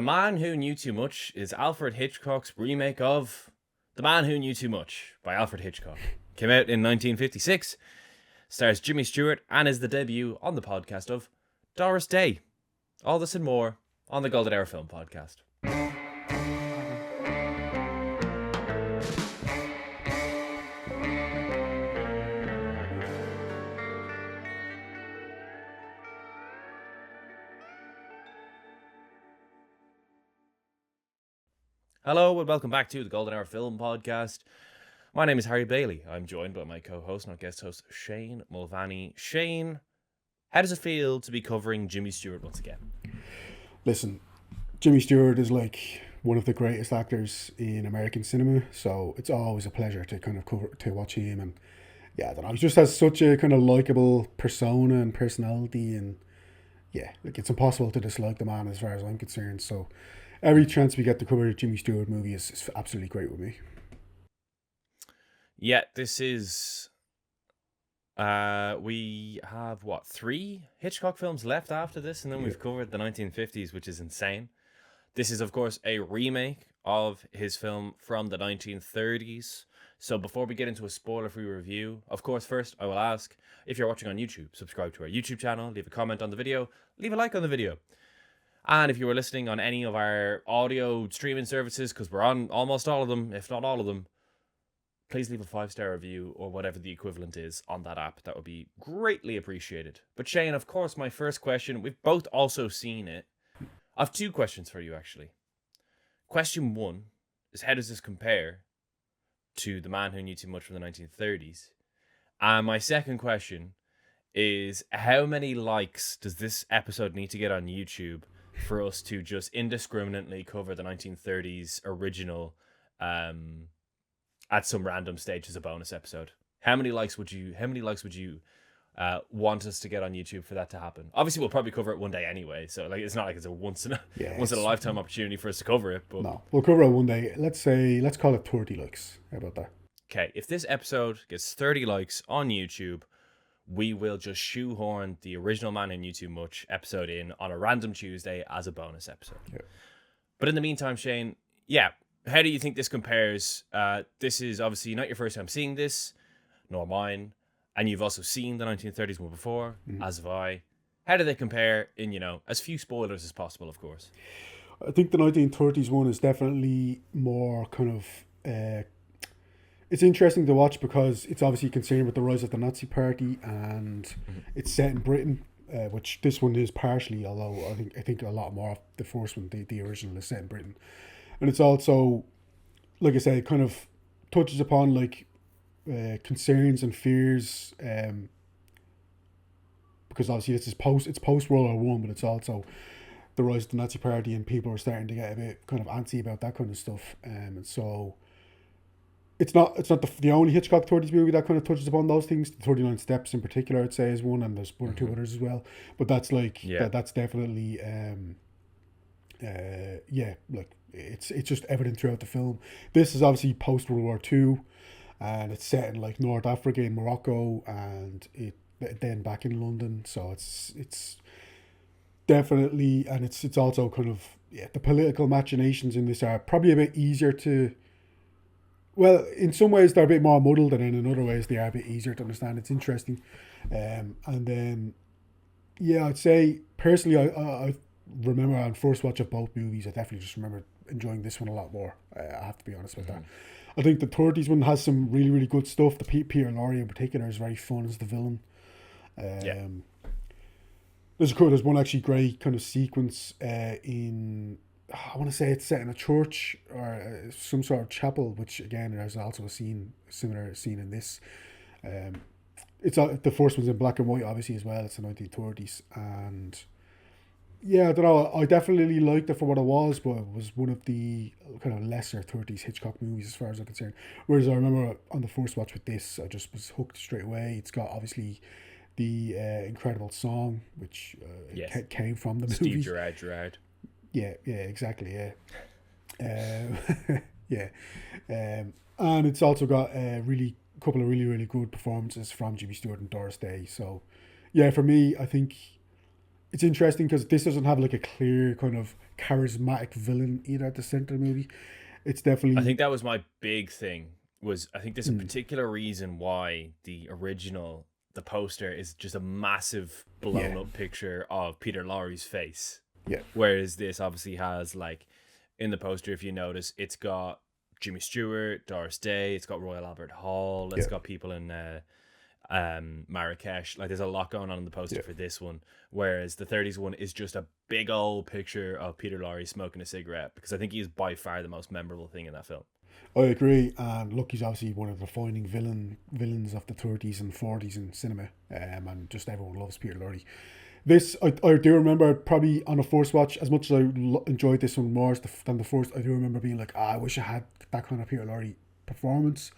The Man Who Knew Too Much is Alfred Hitchcock's remake of The Man Who Knew Too Much by Alfred Hitchcock. Came out in 1956, stars Jimmy Stewart, and is the debut on the podcast of Doris Day. All this and more on the Golden Hour Film Podcast. Hello and welcome back to the Golden Hour Film Podcast. My name is Harry Bailey. I'm joined by my co-host, not guest host, Shane Mulvaney. Shane, how does it feel to be covering Jimmy Stewart once again? Listen, Jimmy Stewart is like one of the greatest actors in American cinema, so it's always a pleasure to kind of watch him. And yeah, I don't know, he just has such a kind of likable persona and personality, and yeah, like it's impossible to dislike the man as far as I'm concerned. So every chance we get to cover a Jimmy Stewart movie is absolutely great with me. Yeah, this is... we have, 3 Hitchcock films left after this, and then we've covered the 1950s, which is insane. This is, of course, a remake of his film from the 1930s. So before we get into a spoiler-free review, of course, first, I will ask, if you're watching on YouTube, subscribe to our YouTube channel, leave a comment on the video, leave a like on the video. And if you were listening on any of our audio streaming services, because we're on almost all of them, if not all of them, please leave a 5-star review or whatever the equivalent is on that app. That would be greatly appreciated. But Shane, of course, my first question, we've both also seen it. I have 2 questions for you, actually. Question 1 is, how does this compare to The Man Who Knew Too Much from the 1930s? And my second question is, how many likes does this episode need to get on YouTube for us to just indiscriminately cover the 1930s original at some random stage as a bonus episode? How many likes would you want us to get on YouTube for that to happen? Obviously, we'll probably cover it one day anyway, so like it's not like it's a once in a lifetime opportunity for us to cover it. But no, we'll cover it one day. Let's call it 30 likes. How about that? Okay, if this episode gets 30 likes on YouTube, we will just shoehorn the original Man Who Knew Too Much episode in on a random Tuesday as a bonus episode. Yeah. But in the meantime, Shane, how do you think this compares? This is obviously not your first time seeing this, nor mine, and you've also seen the 1930s one before, as have I. How do they compare in, as few spoilers as possible, of course? I think the 1930s one is definitely more kind of... it's interesting to watch because it's obviously concerned with the rise of the Nazi Party, and it's set in Britain, which this one is partially, although I think a lot more of the first one, the original, is set in Britain. And it's also, like I said, kind of touches upon like concerns and fears, because obviously it's post World War One, but it's also the rise of the Nazi Party, and people are starting to get a bit kind of antsy about that kind of stuff. And so it's not the only Hitchcock 30s movie that kind of touches upon those things. The 39 Steps in particular, I'd say, is one, and there's one or 2 others as well. But that's like that's definitely like it's just evident throughout the film. This is obviously post World War II, and it's set in like North Africa, in Morocco, and then back in London. So it's definitely, and it's also kind of the political machinations in this are probably a bit easier to. Well, in some ways they're a bit more muddled, and in other ways they are a bit easier to understand. It's interesting, and then I'd say personally I remember on first watch of both movies, I definitely just remember enjoying this one a lot more. I have to be honest with that. I think the 30s one has some really, really good stuff. The Peter Lorre in particular is very fun as the villain. There's one actually great kind of sequence in, I want to say it's set in a church or some sort of chapel, which again there's also a similar scene in this. It's the first one's in black and white, obviously, as well. It's the 1930s, and I don't know, I definitely liked it for what it was, but it was one of the kind of lesser 30s Hitchcock movies as far as I'm concerned. Whereas I remember on the first watch with this, I just was hooked straight away. It's got obviously the incredible song, which came from the movie. Steve Gerrard. Yeah, exactly, and it's also got a couple of really, really good performances from Jimmy Stewart and Doris Day. So, for me, I think it's interesting because this doesn't have like a clear kind of charismatic villain either at the center of the movie. It's I definitely think that was my big thing. Was I think there's a particular reason why the original, the poster is just a massive yeah, blown up picture of Peter Lorre's face, yeah, whereas this obviously has like in the poster, if you notice, it's got Jimmy Stewart, Doris Day, it's got Royal Albert Hall, it's yeah, got people in Marrakesh. Like there's a lot going on in the poster yeah. for this one, whereas the 30s one is just a big old picture of Peter Lorre smoking a cigarette, because I think he is by far the most memorable thing in that film. I agree, and look, he's obviously one of the defining villains of the 30s and 40s in cinema, and just everyone loves Peter Lorre. This I do remember probably on a first watch, as much as I enjoyed this one more than the first. I do remember being like, I wish I had that kind of Peter Lorre performance.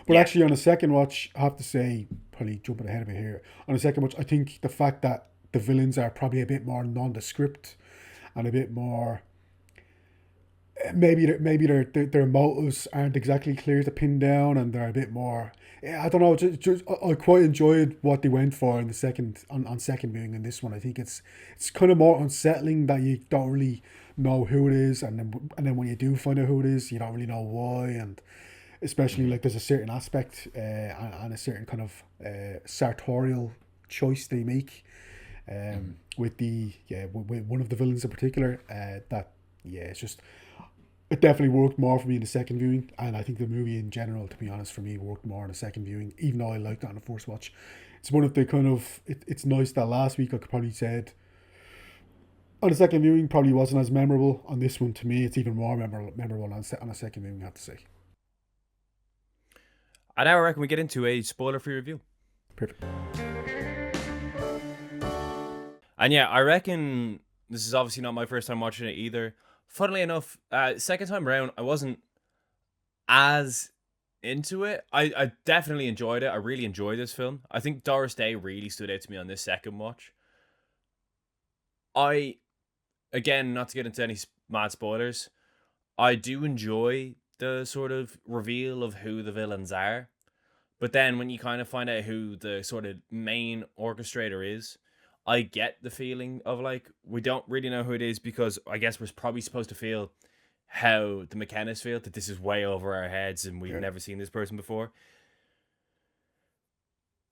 But Yeah. actually, on a second watch, I have to say, probably jumping ahead of it here. On a second watch, I think the fact that the villains are probably a bit more nondescript and a bit more maybe their motives aren't exactly clear to pin down, and they're a bit more. Yeah, I don't know. I quite enjoyed what they went for in the second on second viewing in this one. I think it's kind of more unsettling that you don't really know who it is, and then when you do find out who it is, you don't really know why, and especially Mm-hmm. like there's a certain aspect and a certain kind of sartorial choice they make Mm-hmm. with with one of the villains in particular that it's just it definitely worked more for me in the second viewing, and I think the movie in general, to be honest, for me worked more in the second viewing, even though I liked it on the first watch. It's one of the kind of it's nice that last week I could probably said on the second viewing probably wasn't as memorable. On this one, to me, it's even more memorable on a second viewing, I have to say. I now reckon we get into a spoiler-free review. Perfect. And yeah, I reckon this is obviously not my first time watching it either. Funnily enough, second time around, I wasn't as into it. I definitely enjoyed it. I really enjoyed this film. I think Doris Day really stood out to me on this second watch. I, again, not to get into any mad spoilers, I do enjoy the sort of reveal of who the villains are. But then when you kind of find out who the sort of main orchestrator is, I get the feeling of like we don't really know who it is, because I guess we're probably supposed to feel how the McKennas feel, that this is way over our heads and we've Yeah. never seen this person before.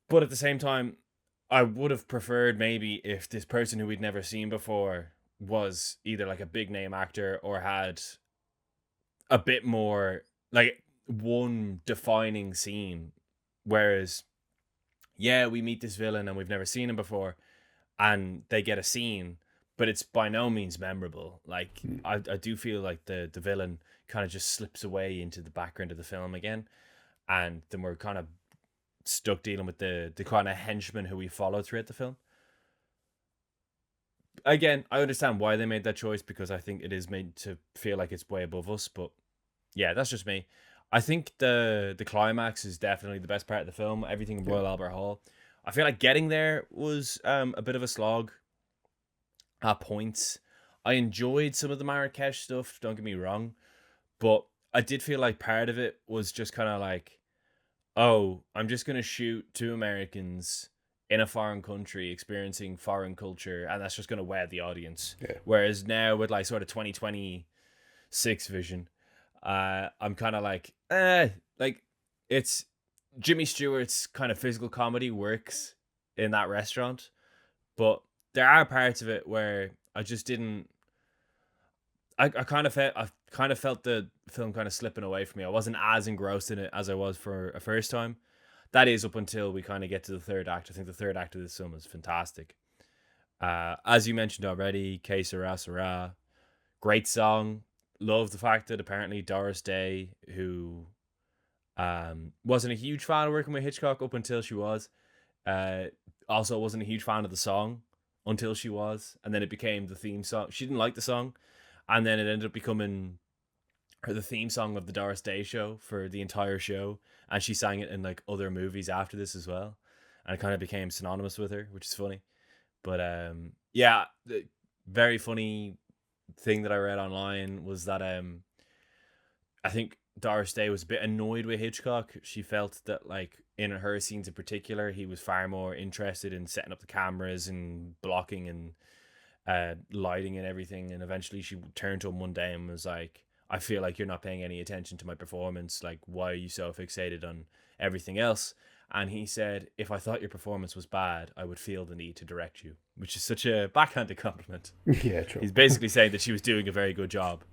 But at the same time, I would have preferred maybe if this person who we'd never seen before was either like a big name actor or had a bit more like one defining scene. Whereas, yeah, we meet this villain and we've never seen him before, and they get a scene, but it's by no means memorable. Like I do feel like the villain kind of just slips away into the background of the film again, and then we're kind of stuck dealing with the kind of henchman who we follow throughout the film. Again, I understand why they made that choice, because I think it is made to feel like it's way above us, but yeah, that's just me. I think the climax is definitely the best part of the film. Everything in Yeah. Royal Albert Hall. I feel like getting there was a bit of a slog at points. I enjoyed some of the Marrakesh stuff, don't get me wrong, but I did feel like part of it was just kind of like, oh, I'm just gonna shoot two Americans in a foreign country experiencing foreign culture, and that's just gonna wear the audience. Yeah. Whereas now with like sort of 2026 vision, I'm kind of like it's Jimmy Stewart's kind of physical comedy works in that restaurant, but there are parts of it where I just didn't. I kind of felt the film kind of slipping away from me. I wasn't as engrossed in it as I was for a first time. That is up until we kind of get to the third act. I think the third act of this film is fantastic. As you mentioned already, Que Sera Sera, great song. Love the fact that apparently Doris Day, who wasn't a huge fan of working with Hitchcock up until she was, uh, also wasn't a huge fan of the song until she was, and then it became the theme song. She didn't like the song, and then it ended up becoming the theme song of the Doris Day show for the entire show, and she sang it in like other movies after this as well, and it kind of became synonymous with her, which is funny. But yeah, the very funny thing that I read online was that I think Doris Day was a bit annoyed with Hitchcock. She felt that like in her scenes in particular, he was far more interested in setting up the cameras and blocking and lighting and everything. And eventually she turned to him one day and was like, I feel like you're not paying any attention to my performance. Like, why are you so fixated on everything else? And he said, if I thought your performance was bad, I would feel the need to direct you, which is such a backhanded compliment. Yeah, true. He's basically saying that she was doing a very good job.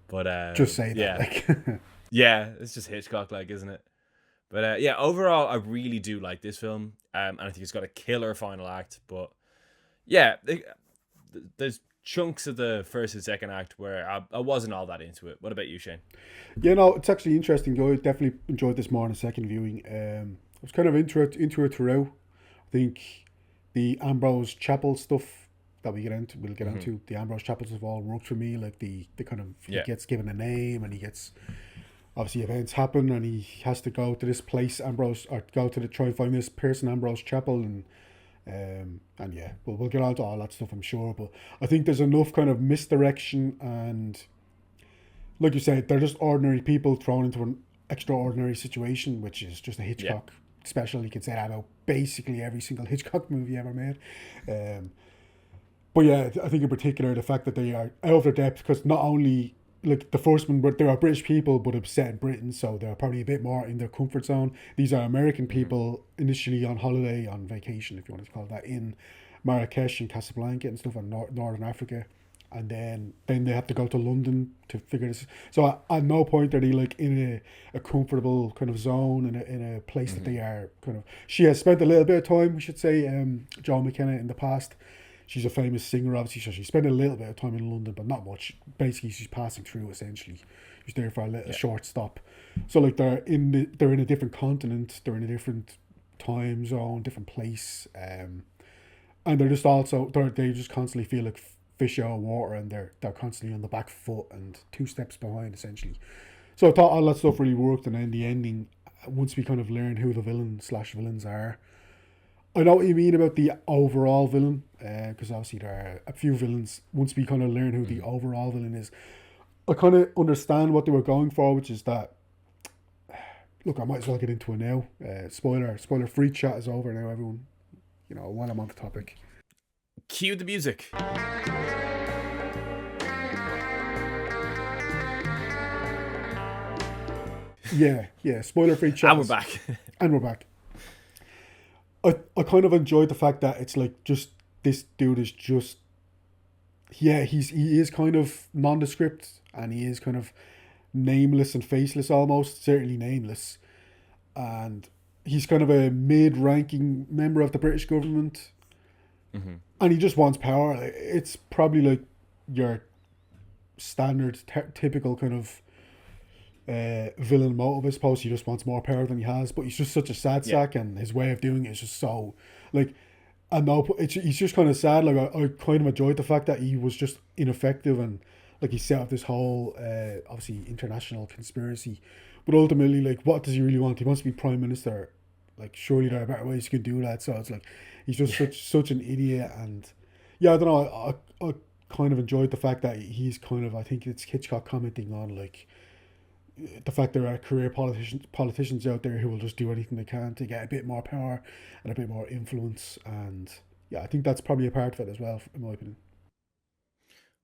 But Just say yeah, that. Like. yeah, it's just Hitchcock, like, isn't it? But yeah, overall, I really do like this film, and I think it's got a killer final act. But yeah, there's chunks of the first and second act where I wasn't all that into it. What about you, Shane? Yeah, no, it's actually interesting. I definitely enjoyed this more on a second viewing. I was kind of into it throughout. I think the Ambrose Chapel stuff that we'll get into. The Ambrose Chapels have all worked for me. Like the kind of, he gets given a name and he gets, obviously events happen and he has to go to this place, Ambrose, or go to try and find this person, Ambrose Chapel, and yeah, we'll get on to all that stuff, I'm sure. But I think there's enough kind of misdirection and, like you said, they're just ordinary people thrown into an extraordinary situation, which is just a Hitchcock special. You could say that about basically every single Hitchcock movie ever made. But yeah, I think in particular the fact that they are out of their depth, because not only, like the first one, but they are British people but it's set in Britain, so they're probably a bit more in their comfort zone. These are American people initially on holiday, on vacation, if you want to call that, in Marrakesh and Casablanca and stuff, in Northern Africa. And then they have to go to London to figure this. So at no point are they like in a comfortable kind of zone, in a place that they are kind of. She has spent a little bit of time, we should say, Joan McKenna in the past. She's a famous singer, obviously, so she spent a little bit of time in London, but not much. Basically, she's passing through, essentially. She's there for a short stop. So like they're in a different continent, they're in a different time zone, different place, and they're just also they just constantly feel like fish out of water, and they're constantly on the back foot and 2 steps behind, essentially. So I thought all that stuff really worked, and then the ending, once we kind of learn who the villains are. I know what you mean about the overall villain, because obviously there are a few villains. Once we kind of learn who the overall villain is, I kind of understand what they were going for, which is that, look, I might as well get into it now. Spoiler free chat is over now, everyone. You know, while I'm on the topic. Cue the music. Yeah, spoiler free chat. And we're back. And we're back. I kind of enjoyed the fact that it's like, just this dude is just, he is kind of nondescript, and he is kind of nameless and faceless almost, certainly nameless, and he's kind of a mid-ranking member of the British government, and he just wants power. It's probably like your standard typical kind of villain motive, I suppose. He just wants more power than he has, but he's just such a sad sack, and his way of doing it is just so, like, I know he's just kind of sad. Like, I kind of enjoyed the fact that he was just ineffective, and like he set up this whole obviously international conspiracy, but ultimately, like, what does he really want? He wants to be prime minister. Like, surely there are better ways you can do that. So it's like he's just such an idiot. And yeah, I don't know, I kind of enjoyed the fact that he's kind of, I think it's Hitchcock commenting on, like, the fact there are career politicians out there who will just do anything they can to get a bit more power and a bit more influence. And yeah, I think that's probably a part of it as well, in my opinion.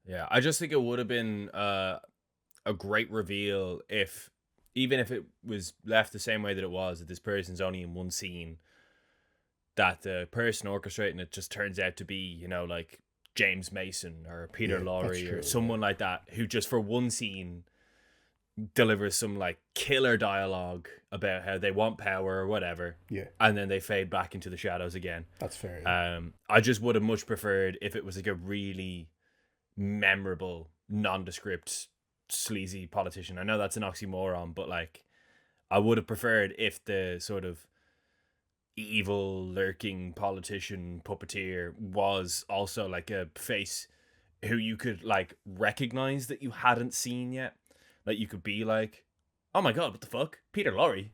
Yeah, I just think it would have been a great reveal even if it was left the same way that it was, that this person's only in one scene, that the person orchestrating it just turns out to be, you know, like James Mason or Peter Lorre or someone like that, who just for one scene delivers some like killer dialogue about how they want power or whatever, and then they fade back into the shadows again. That's fair. I just would have much preferred if it was like a really memorable, nondescript, sleazy politician. I know that's an oxymoron, but like, I would have preferred if the sort of evil lurking politician puppeteer was also like a face who you could like recognize that you hadn't seen yet. Like, you could be like, oh my god, what the fuck? Peter Lorre.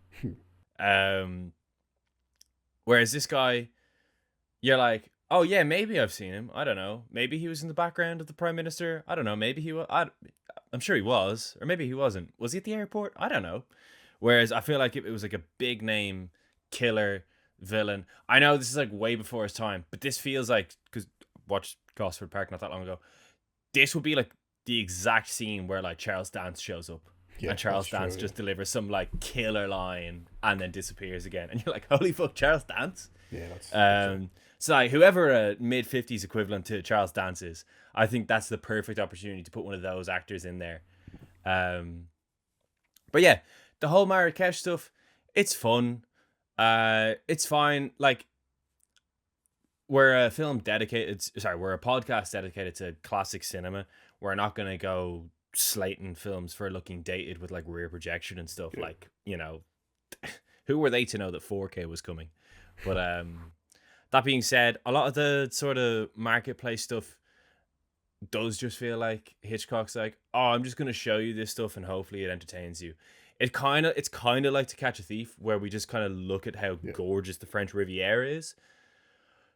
Whereas this guy, you're like, oh yeah, maybe I've seen him. I don't know. Maybe he was in the background of the Prime Minister. I don't know. Maybe he was. I'm sure he was. Or maybe he wasn't. Was he at the airport? I don't know. Whereas I feel like if it was like a big name killer villain, I know this is like way before his time, but this feels like, because watched Gosford Park not that long ago. This would be like the exact scene where like Charles Dance shows up. Yeah, And Charles that's true, Dance just delivers some like killer line and then disappears again. And you're like, holy fuck, Charles Dance? Yeah, that's So like, whoever a mid-50s equivalent to Charles Dance is, I think that's the perfect opportunity to put one of those actors in there. But yeah, the whole Marrakesh stuff, it's fun. It's fine. Like, we're a podcast dedicated to classic cinema. We're not going to go slating films for looking dated with like rear projection and stuff. Yeah. Like, who were they to know that 4K was coming? But that being said, a lot of the sort of marketplace stuff does just feel like Hitchcock's like, oh, I'm just going to show you this stuff and hopefully it entertains you. It's kind of like To Catch a Thief, where we just kind of look at how gorgeous the French Riviera is.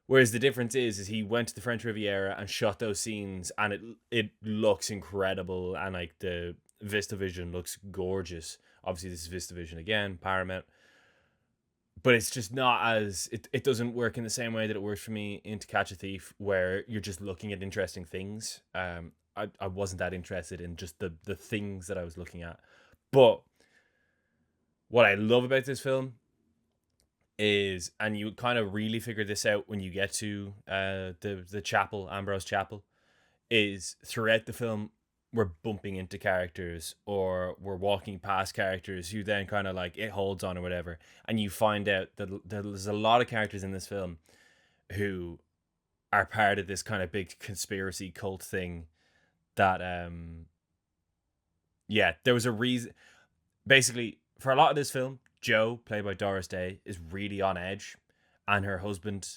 Whereas the difference is he went to the French Riviera and shot those scenes, and it looks incredible, and like the VistaVision looks gorgeous. Obviously, this is VistaVision again, Paramount, but it's just not as it doesn't work in the same way that it works for me in To Catch a Thief, where you're just looking at interesting things. I wasn't that interested in just the things that I was looking at, but what I love about this film is, and you kind of really figure this out when you get to the chapel, Ambrose Chapel, is throughout the film we're bumping into characters or we're walking past characters who then kind of like it holds on or whatever, and you find out that there's a lot of characters in this film who are part of this kind of big conspiracy cult thing that there was a reason. Basically, for a lot of this film, Jo, played by Doris Day, is really on edge, and her husband,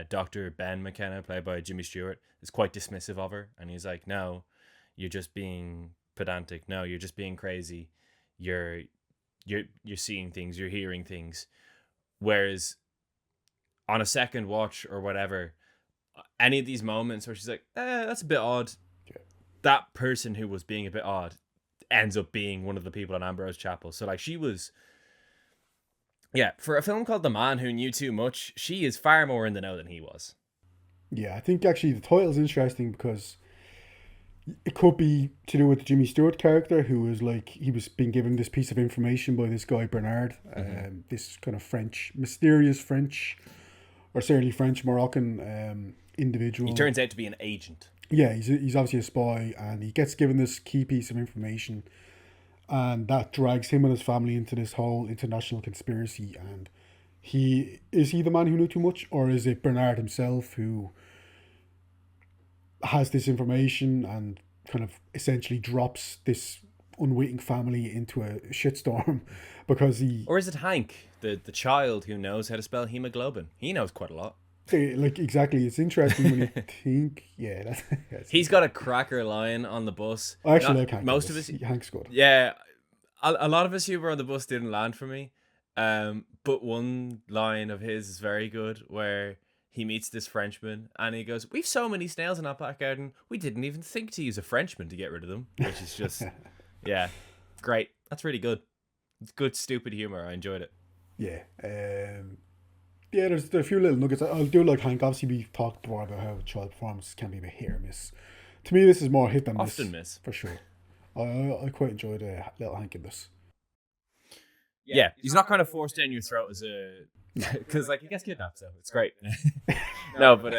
Dr. Ben McKenna, played by Jimmy Stewart, is quite dismissive of her, and he's like, no, you're just being pedantic, no, you're just being crazy, you're seeing things, you're hearing things. Whereas on a second watch or whatever, any of these moments where she's like, that's a bit odd, that person who was being a bit odd ends up being one of the people in Ambrose Chapel. So like, she was, for a film called The Man Who Knew Too Much, she is far more in the know than he was. Yeah, I think actually the title's interesting because it could be to do with the Jimmy Stewart character, who was like, he was being given this piece of information by this guy Bernard, this kind of mysterious French, or certainly French Moroccan individual. He turns out to be an agent. Yeah, he's obviously a spy, and he gets given this key piece of information, and that drags him and his family into this whole international conspiracy. And is he the man who knew too much, or is it Bernard himself who has this information and kind of essentially drops this unwitting family into a shitstorm because he... Or is it Hank, the child who knows how to spell hemoglobin? He knows quite a lot. Like, exactly. It's interesting when you think... Yeah, that's he's got a cracker line on the bus. I actually like Hank. Most of us... Hank's good. Yeah. A lot of us who were on the bus didn't land for me. But one line of his is very good, where he meets this Frenchman and he goes, "We've so many snails in our back garden, we didn't even think to use a Frenchman to get rid of them," which is just, great. That's really good. It's good, stupid humor. I enjoyed it. Yeah. There's a few little nuggets. I do like Hank. Obviously, we've talked before about how child performances can be a bit hit or miss. To me, this is more hit than miss. Often miss. For sure. I quite enjoyed little Hank in this. Yeah, he's not kind of forced down your throat as a... Because, like, he gets kidnapped, so it's great. No, but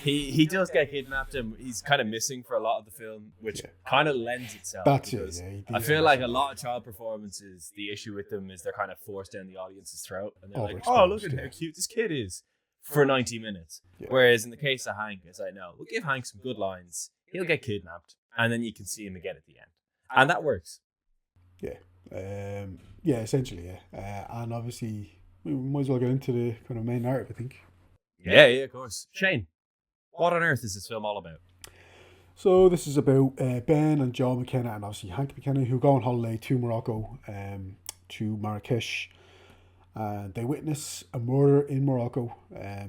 he does get kidnapped, and he's kind of missing for a lot of the film, which kind of lends itself. That's it, I feel like a lot of child performances, the issue with them is they're kind of forced down the audience's throat, and they're like, oh, look at how cute this kid is for 90 minutes. Yeah. Whereas in the case of Hank, it's like, no, we'll give Hank some good lines, he'll get kidnapped, and then you can see him again at the end. And that works. Yeah, essentially, and obviously we might as well get into the kind of main narrative, I think. Yeah, of course. Shane, what on earth is this film all about? So this is about Ben and Joe McKenna and obviously Hank McKenna, who go on holiday to Morocco, to Marrakesh, and they witness a murder in Morocco.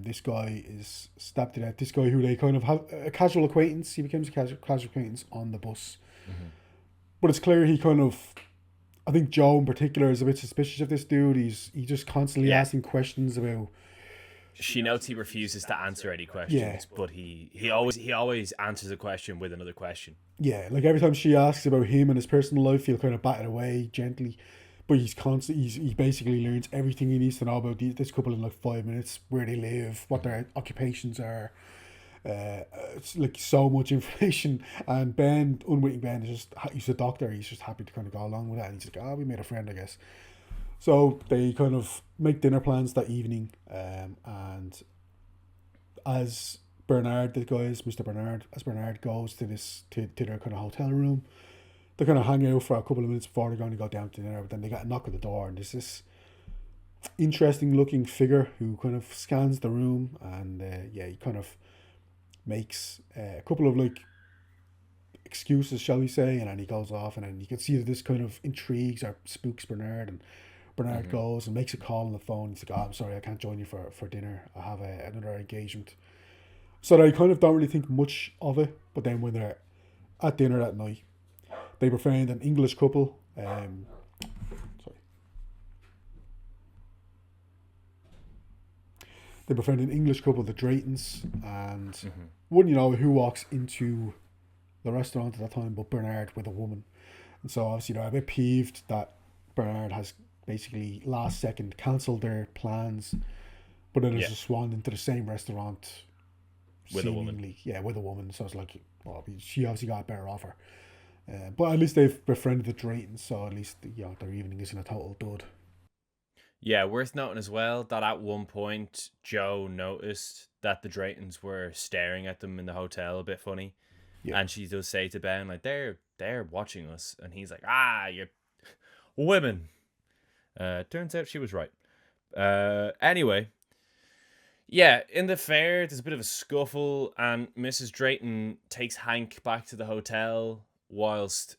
This guy is stabbed to death. This guy who they kind of have a casual acquaintance. He becomes a casual acquaintance on the bus. Mm-hmm. But it's clear he kind of... I think Joe in particular is a bit suspicious of this dude. He just constantly asking questions about she notes he refuses to answer any Yeah. questions, but he always answers a question with another question. Yeah, like every time she asks about him and his personal life, he'll kind of bat it away gently. But he's constant. He basically learns everything he needs to know about this couple in like 5 minutes, where they live, what their occupations are. It's like so much information. And Ben, unwitting Ben, is just he's a doctor. He's just happy to kind of go along with that. And he's like, we made a friend, I guess. So they kind of make dinner plans that evening, and as Bernard, the guy is Mr. Bernard, as Bernard goes to their kind of hotel room, they kind of hang out for a couple of minutes before they're going to go down to dinner. But then they get a knock at the door, and there's this interesting looking figure who kind of scans the room, and he kind of makes a couple of like excuses, shall we say, and then he goes off, and then you can see that this kind of intrigues or spooks Bernard, and Bernard goes and makes a call on the phone. He's like, I'm sorry, I can't join you for dinner. I have another engagement. So they kind of don't really think much of it, but then when they're at dinner that night, they befriend an English couple. They befriend an English couple, the Draytons, and wouldn't you know who walks into the restaurant at that time but Bernard with a woman. And so obviously they're a bit peeved that Bernard has basically last second cancelled their plans, but then there's just swan into the same restaurant with a woman. Yeah, with a woman. So it's like, well, she obviously got a better offer. But at least they've befriended the Draytons, so at least their evening isn't a total dud. Yeah, worth noting as well that at one point Joe noticed that the Draytons were staring at them in the hotel a bit funny, and she does say to Ben like they're watching us, and he's like, you're women. Turns out she was right. Anyway, yeah, in the fair there's a bit of a scuffle, and Mrs. Drayton takes Hank back to the hotel whilst,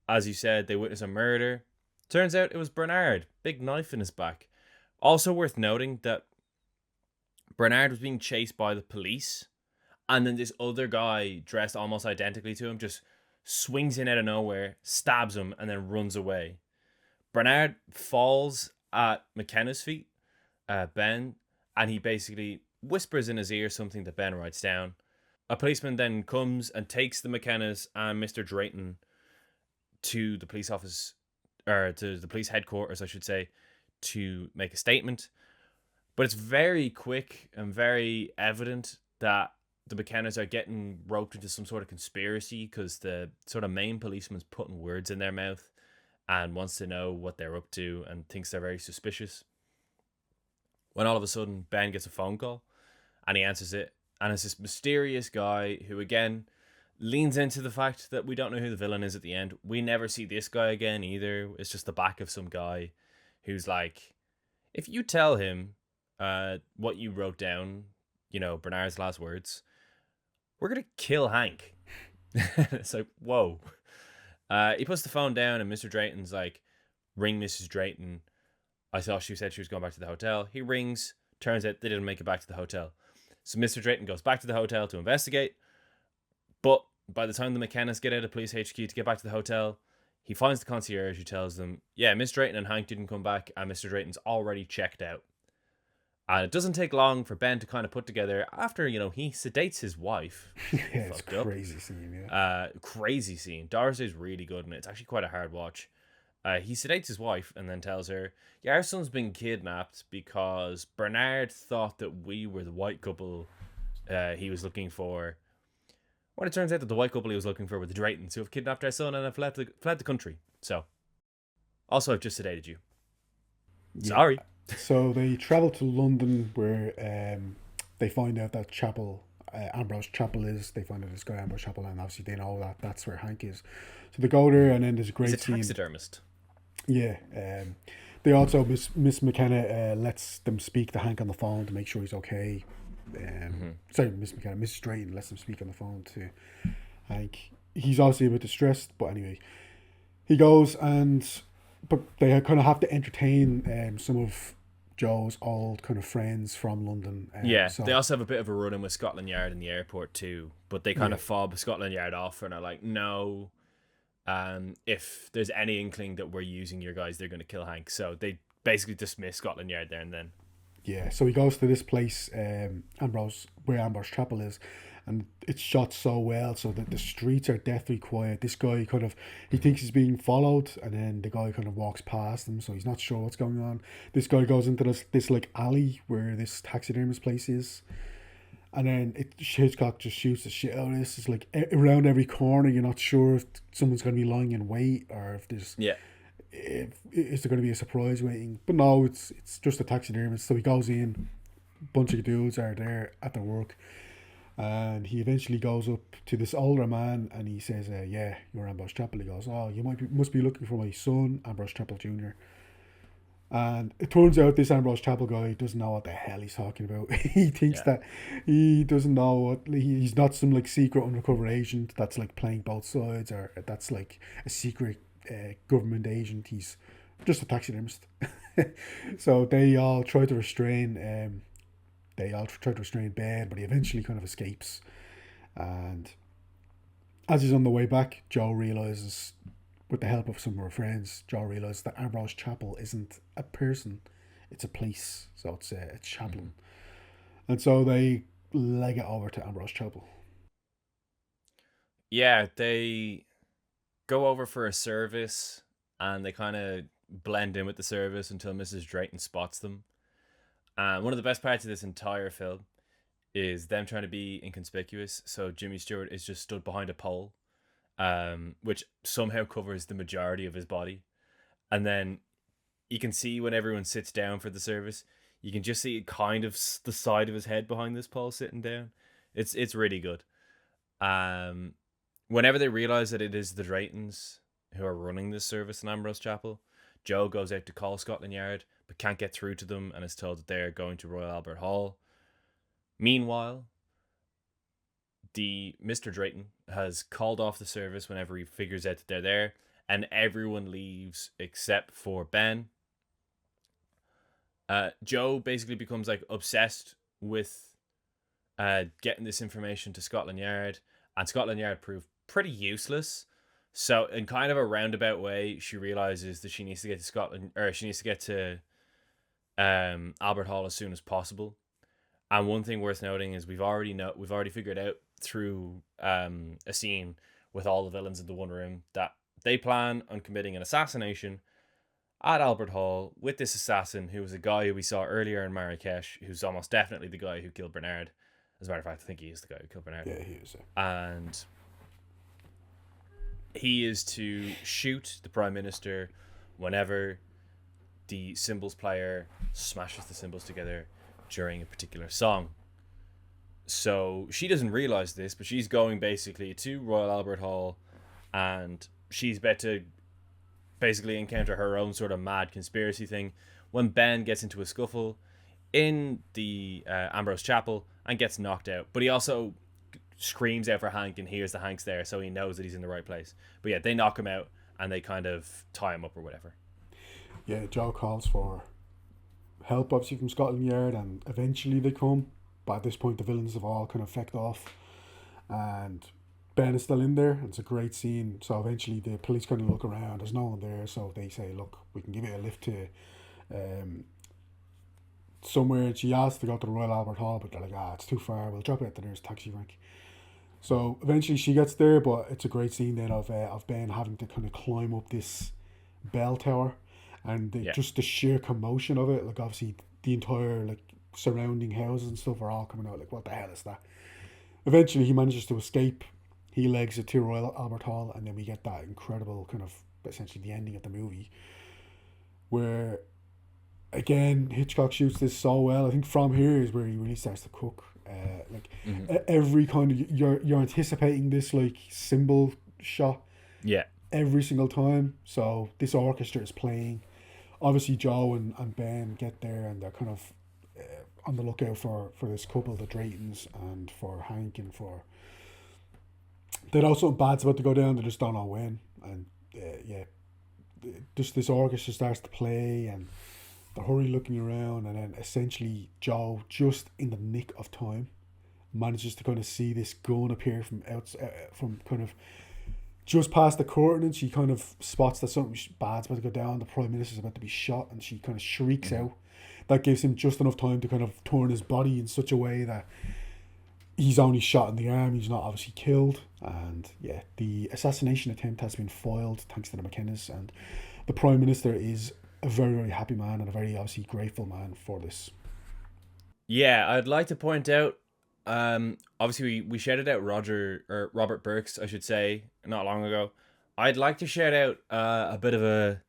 as you said, they witness a murder. Turns out it was Bernard, big knife in his back. Also worth noting that Bernard was being chased by the police, and then this other guy dressed almost identically to him just swings in out of nowhere, stabs him, and then runs away. Bernard falls at McKenna's feet, Ben, and he basically whispers in his ear something that Ben writes down. A policeman then comes and takes the McKennas and Mr. Drayton to the police office, or to the police headquarters, I should say, to make a statement. But it's very quick and very evident that the McKennas are getting roped into some sort of conspiracy because the sort of main policeman's putting words in their mouth and wants to know what they're up to and thinks they're very suspicious. When all of a sudden Ben gets a phone call and he answers it, and it's this mysterious guy who again leans into the fact that we don't know who the villain is at the end. We never see this guy again either. It's just the back of some guy who's like, if you tell him what you wrote down, Bernard's last words, we're gonna kill Hank. It's like, whoa. He puts the phone down and Mr. Drayton's like, ring Mrs. Drayton. I thought she said she was going back to the hotel. He rings. Turns out they didn't make it back to the hotel. So Mr. Drayton goes back to the hotel to investigate. But by the time the McKennas get out of police HQ to get back to the hotel, he finds the concierge who tells them, yeah, Miss Drayton and Hank didn't come back and Mr. Drayton's already checked out. And it doesn't take long for Ben to kind of put together, after, he sedates his wife. Yeah, it's a crazy scene, yeah. Crazy scene. Doris is really good in it. It's actually quite a hard watch. He sedates his wife and then tells her, yeah, our son's been kidnapped because Bernard thought that we were the white couple he was looking for. When it turns out that the white couple he was looking for were the Draytons, who have kidnapped our son and have fled the country. So, also, I've just sedated you. Yeah. Sorry. So they travel to London, where they find out that chapel, Ambrose Chapel is. They find out this guy Ambrose Chapel, and obviously they know that that's where Hank is. So they go there, and then there's a great scene. He's a taxidermist. Yeah. They also, Miss McKenna lets them speak to Hank on the phone to make sure he's okay. Sorry, Miss McKenna, Mrs. Drayton lets them speak on the phone to Hank. He's obviously a bit distressed, but anyway, he goes but they kind of have to entertain some of Joe's old kind of friends from London. They also have a bit of a run-in with Scotland Yard in the airport too, but they kind of fob Scotland Yard off and are like, no, if there's any inkling that we're using your guys, they're going to kill Hank. So they basically dismiss Scotland Yard there and then. Yeah, so he goes to this place, Ambrose, where Ambrose Chapel is, and it's shot so well, so that the streets are deathly quiet. This guy kind of, he thinks he's being followed, and then the guy kind of walks past him, so he's not sure what's going on. This guy goes into this like alley where this taxidermist place is, and then Hitchcock just shoots the shit out of this. It's like around every corner, you're not sure if someone's going to be lying in wait or if there's Yeah. is there going to be a surprise waiting? But no, it's just a taxidermist. So he goes in, a bunch of dudes are there at their work, and he eventually goes up to this older man and he says, "Yeah, you're Ambrose Chapel." He goes, "Oh, you must be looking for my son, Ambrose Chapel Jr." And it turns out this Ambrose Chapel guy doesn't know what the hell he's talking about. He thinks Yeah. that he doesn't know he's not some like secret undercover agent that's like playing both sides, or that's like a secret government agent. He's just a taxidermist. So they all try to restrain. Ben, but he eventually kind of escapes. And as he's on the way back, Joe realizes, with the help of some of her friends, Joe realizes that Ambrose Chapel isn't a person; it's a place. So it's a chaplain, and so they leg it over to Ambrose Chapel. Yeah, they go over for a service and they kind of blend in with the service until Mrs. Drayton spots them. And one of the best parts of this entire film is them trying to be inconspicuous. So Jimmy Stewart is just stood behind a pole, which somehow covers the majority of his body. And then you can see when everyone sits down for the service, you can just see kind of the side of his head behind this pole sitting down. It's really good. Whenever they realize that it is the Draytons who are running this service in Ambrose Chapel, Joe goes out to call Scotland Yard but can't get through to them and is told that they're going to Royal Albert Hall. Meanwhile, the Mr. Drayton has called off the service whenever he figures out that they're there, and everyone leaves except for Ben. Joe basically becomes like obsessed with getting this information to Scotland Yard, and Scotland Yard proved pretty useless. So, in kind of a roundabout way, she realizes that she needs to get to Scotland, or she needs to get to Albert Hall as soon as possible. And one thing worth noting is we've already figured out through a scene with all the villains in the one room that they plan on committing an assassination at Albert Hall with this assassin who was a guy who we saw earlier in Marrakesh, who's almost definitely the guy who killed Bernard. As a matter of fact, I think he is the guy who killed Bernard. Yeah, he is. And he is to shoot the Prime Minister whenever the cymbals player smashes the cymbals together during a particular song. So she doesn't realize this, but she's going basically to Royal Albert Hall, and she's about to basically encounter her own sort of mad conspiracy thing when Ben gets into a scuffle in the Ambrose Chapel and gets knocked out. But he also screams out for Hank and hears that Hank's there, so he knows that he's in the right place. But yeah, they knock him out and they kind of tie him up or whatever. Yeah, Joe calls for help, obviously, from Scotland Yard, and eventually they come. But at this point, the villains have all kind of fecked off, and Ben is still in there. It's a great scene. So eventually, the police kind of look around. There's no one there, so they say, "Look, we can give you a lift to somewhere." She asks to go to the Royal Albert Hall, but they're like, "It's too far. We'll drop it at the nearest taxi rank." So eventually, she gets there, but it's a great scene then of Ben having to kind of climb up this bell tower, and just the sheer commotion of it. Like, obviously, the entire like surrounding houses and stuff are all coming out. Like, what the hell is that? Eventually, he manages to escape. He legs it to Royal Albert Hall, and then we get that incredible kind of essentially the ending of the movie, where again Hitchcock shoots this so well. I think from here is where he really starts to cook. Every kind of you're anticipating this like cymbal shot. Yeah. Every single time. So this orchestra is playing. Obviously, Joe and Ben get there, and they're kind of on the lookout for this couple, the Draytons, and for Hank, and for they know something bad's about to go down. They just don't know when. And just this orchestra starts to play, and they're hurry looking around, and then essentially Joe, just in the nick of time, manages to kind of see this gun appear from from kind of just past the curtain, and she kind of spots that something bad's about to go down. The Prime Minister's about to be shot, and she kind of shrieks out. that gives him just enough time to kind of turn his body in such a way that he's only shot in the arm, he's not obviously killed. And yeah, the assassination attempt has been foiled thanks to the McKennas, and the Prime Minister is a very, very happy man and a very obviously grateful man for this. Yeah, I'd like to point out, obviously we shouted out Robert Burks, I should say, not long ago. I'd like to shout out a bit of a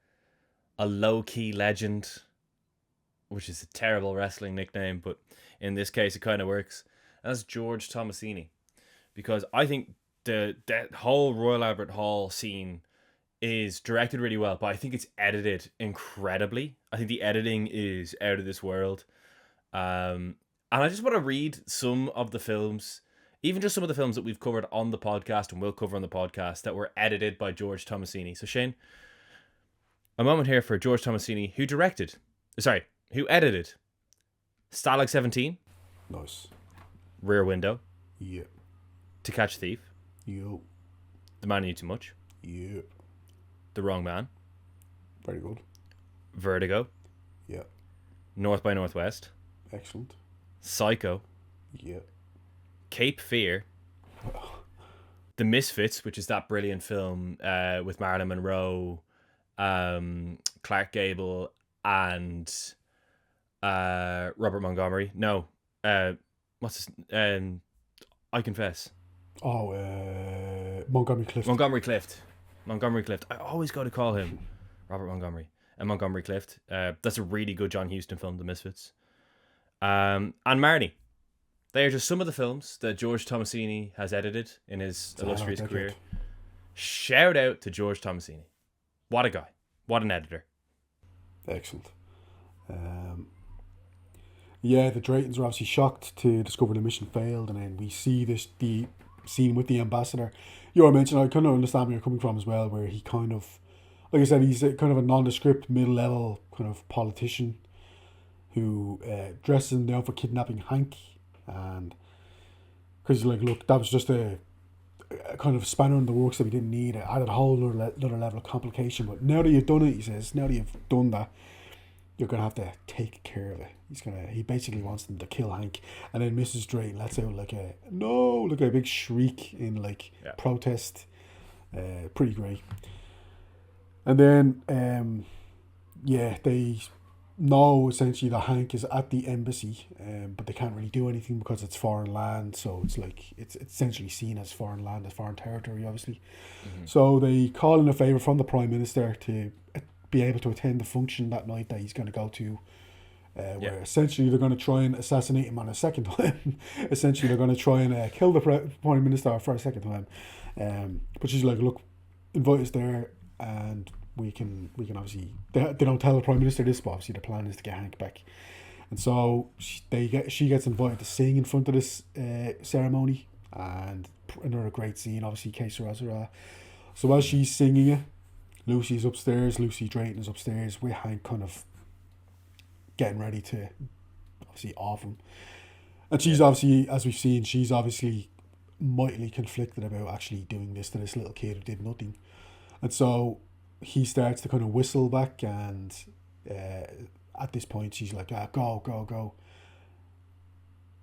low-key legend, which is a terrible wrestling nickname, but in this case it kind of works. And that's George Tomasini, because I think that whole Royal Albert Hall scene is directed really well, but I think it's edited incredibly. I think the editing is out of this world. And I just want to read some of the films, even just some of the films that we've covered on the podcast and will cover on the podcast, that were edited by George Tomasini. So Shane, a moment here for George Tomasini, who edited Stalag 17. Nice. Rear Window. Yeah. To Catch a Thief. Yeah. The Man Who Knew Too Much. Yeah. The Wrong Man. Very good. Vertigo. Yeah. North by Northwest. Excellent. Psycho. Yeah. Cape Fear. The Misfits, which is that brilliant film with Marilyn Monroe, Clark Gable, and Robert Montgomery. No, what's his? I Confess. Oh, Montgomery Clift. Montgomery Clift. I always got to call him Robert Montgomery. And Montgomery Clift. That's a really good John Huston film, The Misfits. And Marnie. They are just some of the films that George Tomasini has edited in his illustrious career. Shout out to George Tomasini. What a guy. What an editor. Excellent. Yeah, the Draytons are obviously shocked to discover the mission failed, and then we see the scene with the ambassador. You mentioned, I kind of understand where you're coming from as well, where he kind of, like I said, he's kind of a nondescript, middle-level kind of politician who dresses him down for kidnapping Hank, and because he's like, look, that was just a kind of spanner in the works that we didn't need. It added a whole other level of complication, but now that you've done it, he says, now that you've done that, you're gonna have to take care of it. He basically wants them to kill Hank, and then Mrs. Drayton lets out like a big shriek in protest. Pretty great. And then they know essentially that Hank is at the embassy, but they can't really do anything because it's foreign land. So it's like it's essentially seen as foreign land, as foreign territory, obviously. Mm-hmm. So they call in a favour from the Prime Minister to be able to attend the function that night that he's going to go to, where essentially they're going to try and assassinate him on a second time. Essentially they're going to try and kill the Prime Minister for a second time. But she's like, look, invite us there, and we can obviously, they don't tell the Prime Minister this, but obviously the plan is to get Hank back. And so she gets invited to sing in front of this ceremony, and another great scene, obviously, Que Sera Sera. So as she's singing it, Lucy Drayton is upstairs with Hank kind of getting ready to obviously off him. And she's obviously, as we've seen, she's obviously mightily conflicted about actually doing this to this little kid who did nothing. And so he starts to kind of whistle back, and at this point she's like, go.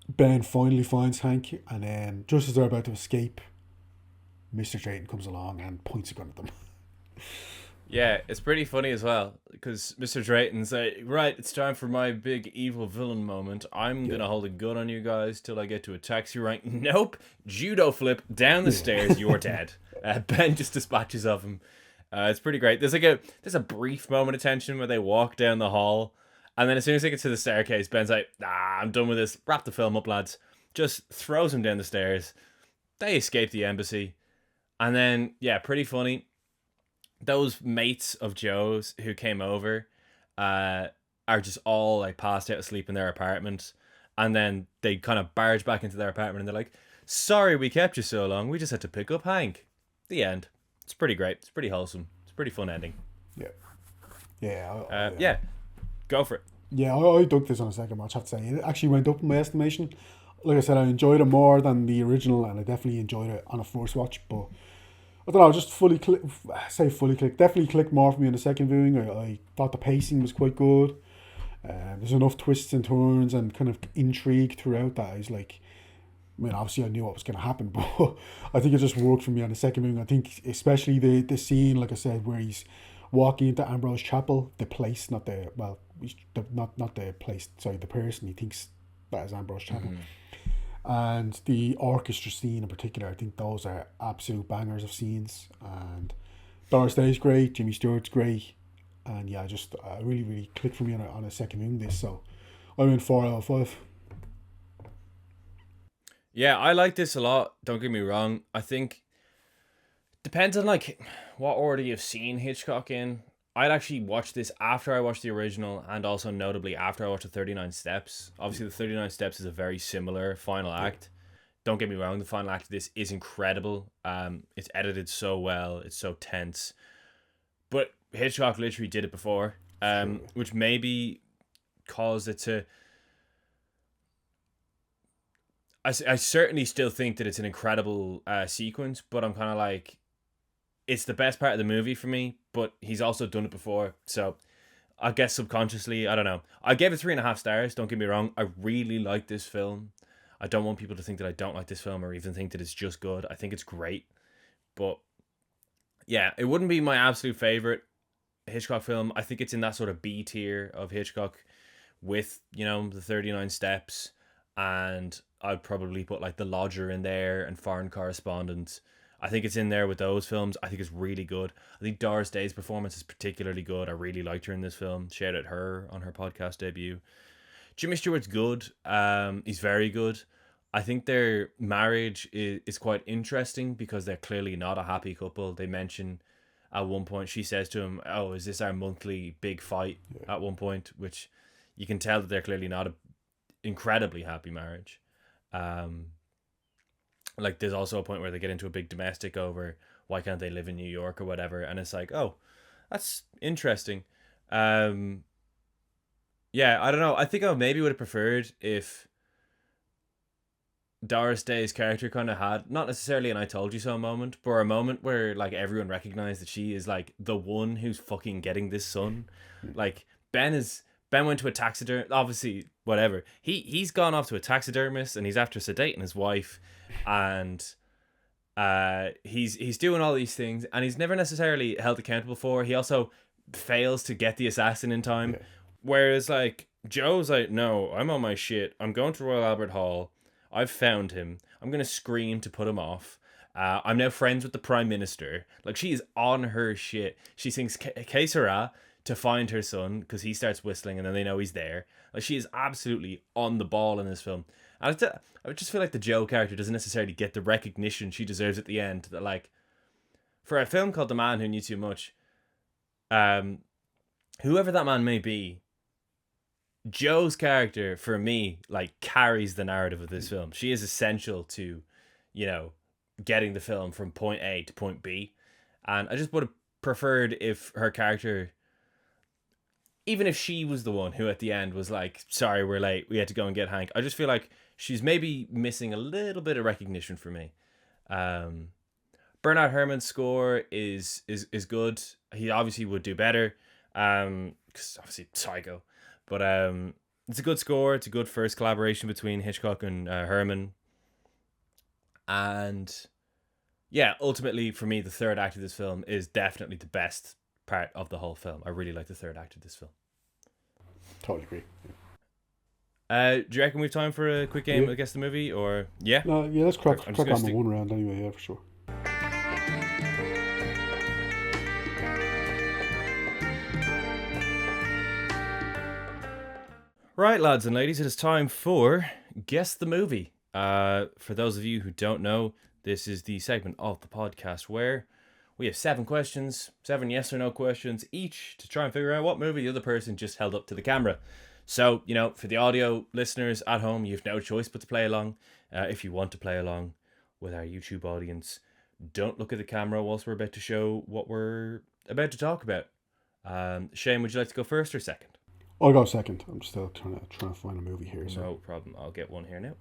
Ben finally finds Hank, and then just as they're about to escape, Mr. Drayton comes along and points a gun at them. Yeah, it's pretty funny as well, because Mr. Drayton's like, right, it's time for my big evil villain moment. I'm going to hold a gun on you guys till I get to a taxi rank. Nope, judo flip down the stairs, you're dead. Ben just dispatches of him. It's pretty great. There's a brief moment of tension where they walk down the hall, and then as soon as they get to the staircase, Ben's like, I'm done with this. Wrap the film up, lads. Just throws him down the stairs. They escape the embassy. And then, pretty funny. Those mates of Joe's who came over are just all like passed out asleep in their apartment, and then they kind of barge back into their apartment and they're like, sorry we kept you so long, we just had to pick up Hank. The end. It's pretty great. It's pretty wholesome. It's a pretty fun ending. Yeah. Go for it. Yeah, I dug this on a second watch, I have to say. It actually went up in my estimation. Like I said, I enjoyed it more than the original, and I definitely enjoyed it on a first watch, but I don't know, just definitely clicked more for me on the second viewing. I thought the pacing was quite good. There's enough twists and turns and kind of intrigue throughout that is like, I mean, obviously I knew what was going to happen, but I think it just worked for me on the second viewing. I think especially the scene, like I said, where he's walking into Ambrose Chapel, the place, not the, well, not the place, sorry, the person he thinks that is Ambrose Chapel. And the orchestra scene in particular, I think those are absolute bangers of scenes. And Doris Day's great, Jimmy Stewart's great, and yeah, just really, really clicked for me on a second viewing this. So I'm in 4 out of 5. Yeah, I like this a lot. Don't get me wrong. I think depends on like what order you've seen Hitchcock in. I'd actually watch this after I watched the original, and also notably after I watched the 39 Steps. Obviously, the 39 Steps is a very similar final act. Don't get me wrong, the final act of this is incredible. It's edited so well, it's so tense. But Hitchcock literally did it before, which maybe caused it to. I certainly still think that it's an incredible sequence, but I'm kind of like, it's the best part of the movie for me, but he's also done it before, so I guess subconsciously, I don't know. I gave it 3.5 stars, don't get me wrong. I really like this film. I don't want people to think that I don't like this film or even think that it's just good. I think it's great, but yeah, it wouldn't be my absolute favorite Hitchcock film. I think it's in that sort of B tier of Hitchcock with, the 39 Steps, and I'd probably put like The Lodger in there and Foreign Correspondent. I think it's in there with those films. I think it's really good. I think Doris Day's performance is particularly good. I really liked her in this film. Shout out her on her podcast debut. Jimmy Stewart's good. He's very good. I think their marriage is quite interesting because they're clearly not a happy couple. They mention at one point, she says to him, "Oh, is this our monthly big fight?" At one point, which you can tell that they're clearly not an incredibly happy marriage. Like there's also a point where they get into a big domestic over why can't they live in New York or whatever, and it's like, oh, that's interesting. Yeah, I don't know. I think I maybe would have preferred if Doris Day's character kind of had not necessarily an "I told you so" moment, but a moment where like everyone recognized that she is like the one who's fucking getting this son. Like Ben went to a taxidermist. Obviously, whatever. He's gone off to a taxidermist and he's after sedating his wife, and he's doing all these things and he's never necessarily held accountable for. He also fails to get the assassin in time. Yeah. Whereas like Joe's like, no, I'm on my shit. I'm going to Royal Albert Hall. I've found him. I'm gonna scream to put him off. I'm now friends with the Prime Minister. Like she is on her shit. She sings Que Sera to find her son because he starts whistling and then they know he's there. Like she is absolutely on the ball in this film. And I just feel like the Joe character doesn't necessarily get the recognition she deserves at the end. That like, for a film called The Man Who Knew Too Much, whoever that man may be, Joe's character for me like carries the narrative of this film. She is essential to, getting the film from point A to point B, and I just would have preferred if her character, even if she was the one who at the end was like, sorry, we're late, we had to go and get Hank. I just feel like she's maybe missing a little bit of recognition for me. Bernard Herrmann's score is good. He obviously would do better, because obviously Psycho. But it's a good score. It's a good first collaboration between Hitchcock and Herrmann. And yeah, ultimately for me, the third act of this film is definitely the best part of the whole film. I really like the third act of this film. Totally agree. Do you reckon we have time for a quick game of Guess the Movie? Or yeah? No, yeah, let's crack on gonna with one round anyway, yeah, for sure. Right, lads and ladies, it is time for Guess the Movie. For those of you who don't know, this is the segment of the podcast where we have 7 questions, 7 yes or no questions each to try and figure out what movie the other person just held up to the camera. So, for the audio listeners at home, you have no choice but to play along. If you want to play along with our YouTube audience, don't look at the camera whilst we're about to show what we're about to talk about. Shane, would you like to go first or second? I'll go second. I'm still trying to find a movie here. So. No problem. I'll get one here now.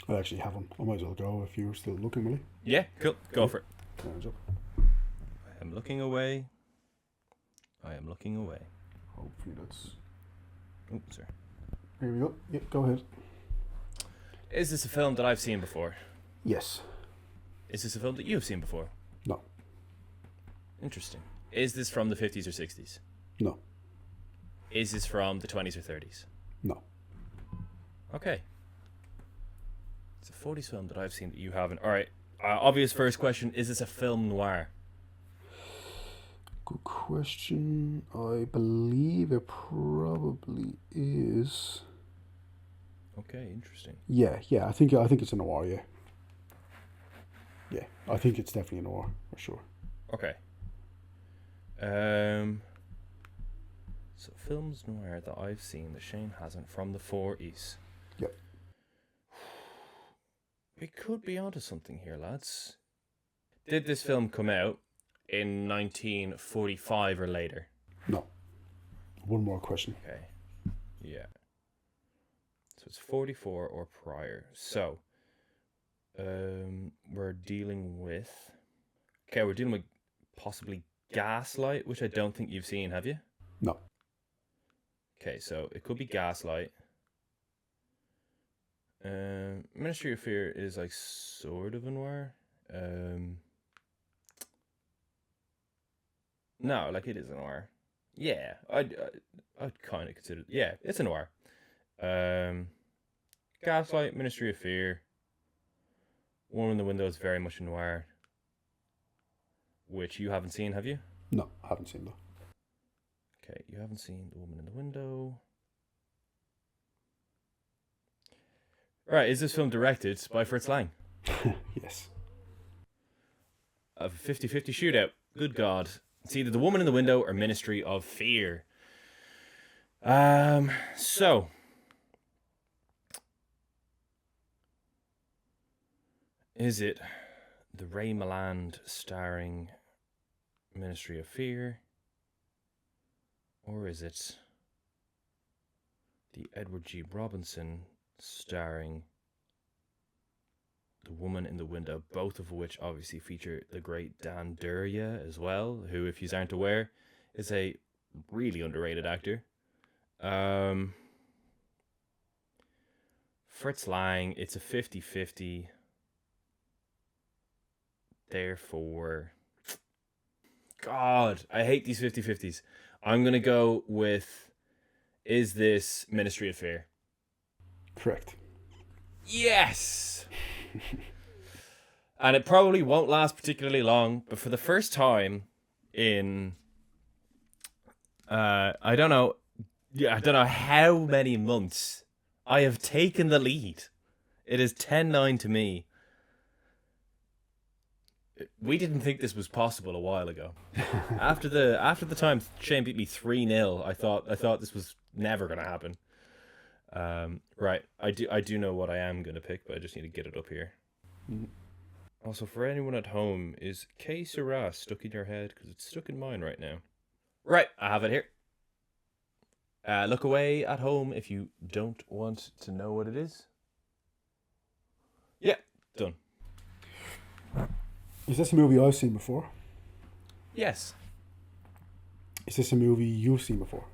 I actually have one. I might as well go if you're still looking, will you? Yeah, cool. Go for it. Hands up. I am looking away. I am looking away. Hopefully that's... Oh, sorry. Here we go. Yeah, go ahead. Is this a film that I've seen before? Yes. Is this a film that you've seen before? No. Interesting. Is this from the 50s or 60s? No. Is this from the 20s or 30s? No. Okay. It's a 40s film that I've seen that you haven't. All right. Obvious first question. Is this a film noir? Good question. I believe it probably is. Okay, interesting. Yeah. I think it's a noir. Yeah. Yeah, I think it's definitely a noir for sure. Okay. So films noir that I've seen that Shane hasn't from the 40s. Yep. We could be onto something here, lads. Did this film come out in 1945 or later? No. One more question. Okay. Yeah. So it's 44 or prior. So, we're dealing with possibly Gaslight, which I don't think you've seen, have you? No. Okay, so it could be Gaslight. Ministry of Fear is like sort of a noir. No, like it is a noir. Yeah, I'd kind of consider. Yeah, it's a noir. Gaslight, Ministry of Fear. Woman in the Window is very much a noir, which you haven't seen, have you? No, I haven't seen that. Okay, you haven't seen The Woman in the Window. Right, is this film directed by Fritz Lang? Yes. A 50-50 shootout. Good God. It's either The Woman in the Window or Ministry of Fear. So. Is it the Ray Milland starring Ministry of Fear? Or is it the Edward G. Robinson starring The Woman in the Window, both of which obviously feature the great Dan Durya as well, who, if you aren't aware, is a really underrated actor. Fritz Lang, it's a 50-50. Therefore, God, I hate these 50-50s. I'm going to go with, is this Ministry of Fear? Correct. Yes! And it probably won't last particularly long, but for the first time in, I don't know how many months, I have taken the lead. It is 10-9 to me. We didn't think this was possible a while ago. After the time Shane beat me 3-0, I thought this was never going to happen. Right, I do know what I am going to pick, but I just need to get it up here. Also, for anyone at home, is Que Sera stuck in your head? Because it's stuck in mine right now. Right, I have it here. Look away at home if you don't want to know what it is. Yeah, done. Is this a movie I've seen before? Yes. Is this a movie you've seen before?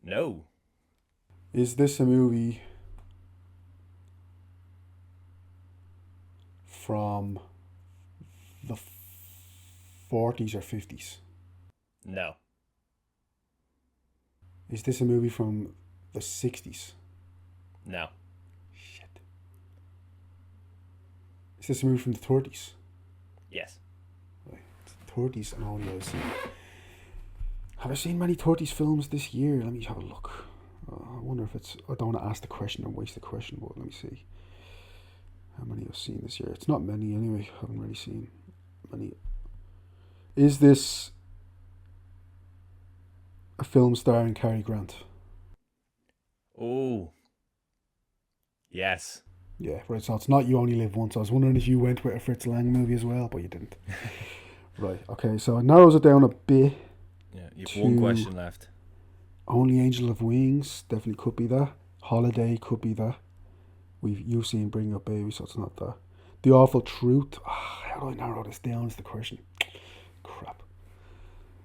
No. Is this a movie from the 40s or 50s? No. Is this a movie from the 60s? No. Shit. Is this a movie from the 30s? Yes. Right. 30s and only I've seen. Have I seen many 30s films this year? Let me have a look. I wonder if it's... I don't want to ask the question and waste the question, but let me see. How many I've seen this year? It's not many anyway. I haven't really seen many. Is this a film starring Cary Grant? Oh. Yes. Yeah, right. So it's not You Only Live Once. I was wondering if you went with a Fritz Lang movie as well, but you didn't. Right. Okay. So it narrows it down a bit. Yeah, you've one question left. Only Angel of Wings definitely could be that. Holiday could be that. You've seen Bring Up Baby, so it's not that. The Awful Truth. How do I narrow this down? Is the question. Crap.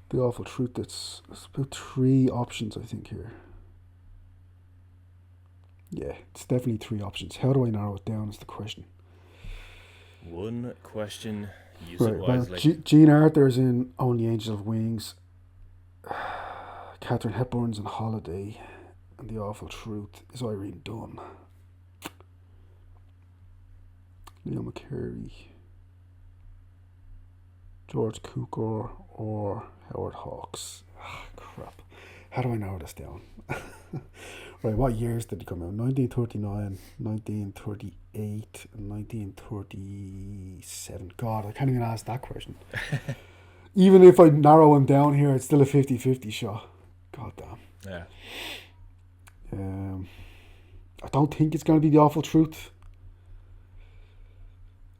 The Awful Truth. It's about 3 options, I think, here. Yeah, it's definitely three options. How do I narrow it down is the question. One question, use it Right, well, wisely. Jean Arthur's in Only Angels Have Wings. Catherine Hepburn's in Holiday. And The Awful Truth is Irene Dunn. Leo McCarey. George Cukor or Howard Hawks. Crap. How do I narrow this down? Right, what years did he come out? 1939, 1938, and 1937. God, I can't even ask that question. Even if I narrow him down here, it's still a 50-50 shot. God damn. Yeah. I don't think it's going to be The Awful Truth.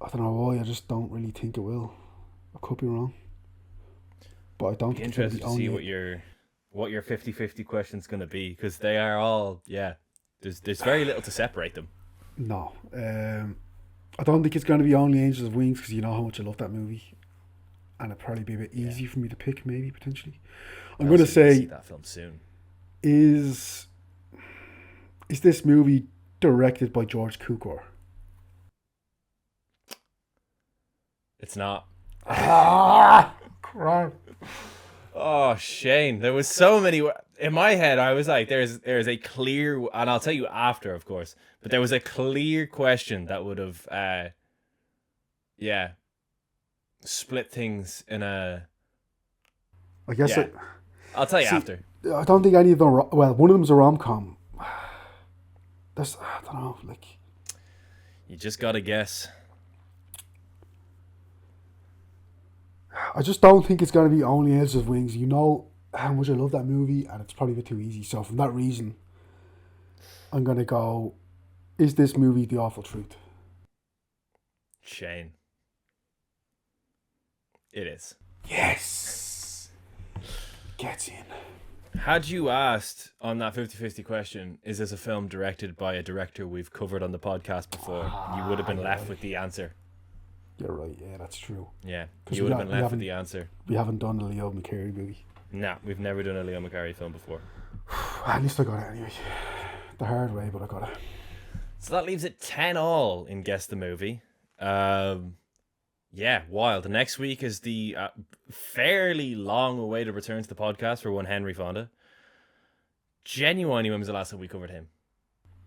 I don't know why, I just don't really think it will. I could be wrong. But I don't think it's going to Interested be to see what your 50-50 question's going to be, because they are all, there's very little to separate them. No. I don't think it's going to be Only Angels of Wings, because you know how much I love that movie. And it'd probably be a bit easy for me to pick, maybe, potentially. I'm going to say, see that film soon. Is this movie directed by George Cukor? It's not. Ah, crap. Oh, Shane, there was so many. In my head, I was like, there's a clear, and I'll tell you after, of course, but there was a clear question that would have, split things in a... I guess I'll tell you after. I don't think any of them. Well, one of them's a rom-com. There's, I don't know, like. You just gotta guess. I just don't think it's going to be Only Angels of Wings. You know how much I love that movie, and it's probably a bit too easy. So, from that reason, I'm going to go, is this movie The Awful Truth? Shane. It is. Yes! Gets in. Had you asked on that 50-50 question, is this a film directed by a director we've covered on the podcast before, you would have been left with the answer. You're right, yeah, that's true. Yeah, you would have been left with the answer. We haven't done a Leo McCarey movie. Nah, we've never done a Leo McCarey film before. At least I got it anyway. The hard way, but I got it. So that leaves it 10-all in Guess the Movie. Yeah, wild. Next week is the fairly long-awaited return to the podcast for one Henry Fonda. Genuinely, when was the last time we covered him?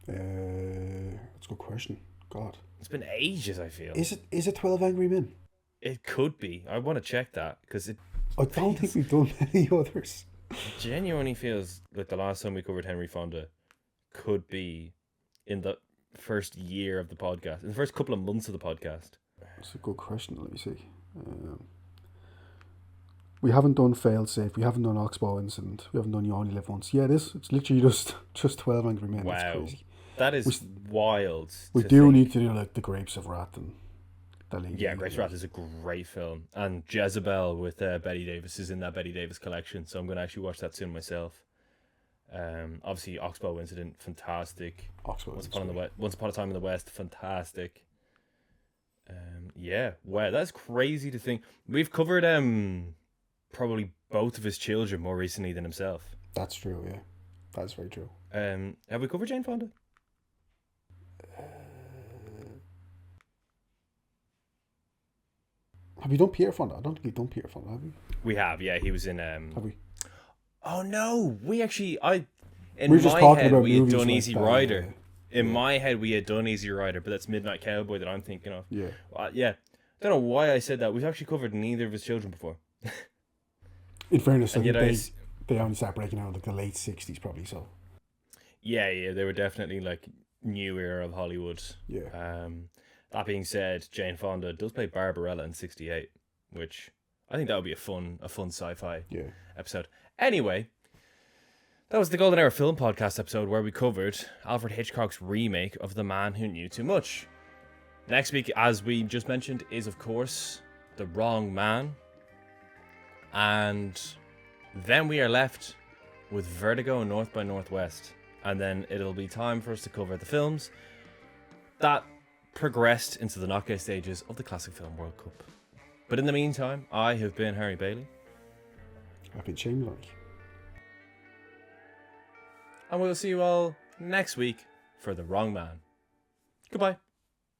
That's a good question. God. It's been ages, I feel. Is it 12 Angry Men? It could be. I want to check that, because I don't think we've done many others. It genuinely feels like the last time we covered Henry Fonda could be in the first year of the podcast, in the first couple of months of the podcast. That's a good question. Let me see. We haven't done Failsafe. We haven't done Oxbow Incident. We haven't done You Only Live Once. Yeah, it's literally just 12 Angry Men. Wow. That's crazy. That is wild. We do need to do like The Grapes of Wrath and the lady. Yeah, Grapes of Wrath is a great film, and Jezebel with Betty Davis is in that Betty Davis collection, so I'm going to actually watch that soon myself. Obviously, Oxbow Incident, fantastic. Once Upon a Time in the West, fantastic. Yeah, wow, that's crazy to think. We've covered probably both of his children more recently than himself. That's true, yeah. That's very true. Have we covered Jane Fonda? Have we done Peter Fonda? I don't think we've done Peter Fonda, have we? We have, yeah. He was in... Have we? Oh, no. We actually... In We're just my talking head, about we had movies done like Easy that, Rider. yeah. In my head, we had done Easy Rider, but that's Midnight Cowboy that I'm thinking of. Yeah. Yeah. Don't know why I said that. We've actually covered neither of his children before. In fairness, I And think yet they only started breaking out in like the late 60s probably, so. Yeah, they were definitely like new era of Hollywood. Yeah. That being said, Jane Fonda does play Barbarella in '68, which I think that would be a fun sci-fi episode. Anyway, that was the Golden Hour Film Podcast episode where we covered Alfred Hitchcock's remake of The Man Who Knew Too Much. Next week, as we just mentioned, is of course The Wrong Man. And then we are left with Vertigo and North by Northwest. And then it'll be time for us to cover the films that progressed into the knockout stages of the Classic Film World Cup. But in the meantime, I have been Harry Bailey. I've been Shane Lorre. And we'll see you all next week for the wrong man. Goodbye.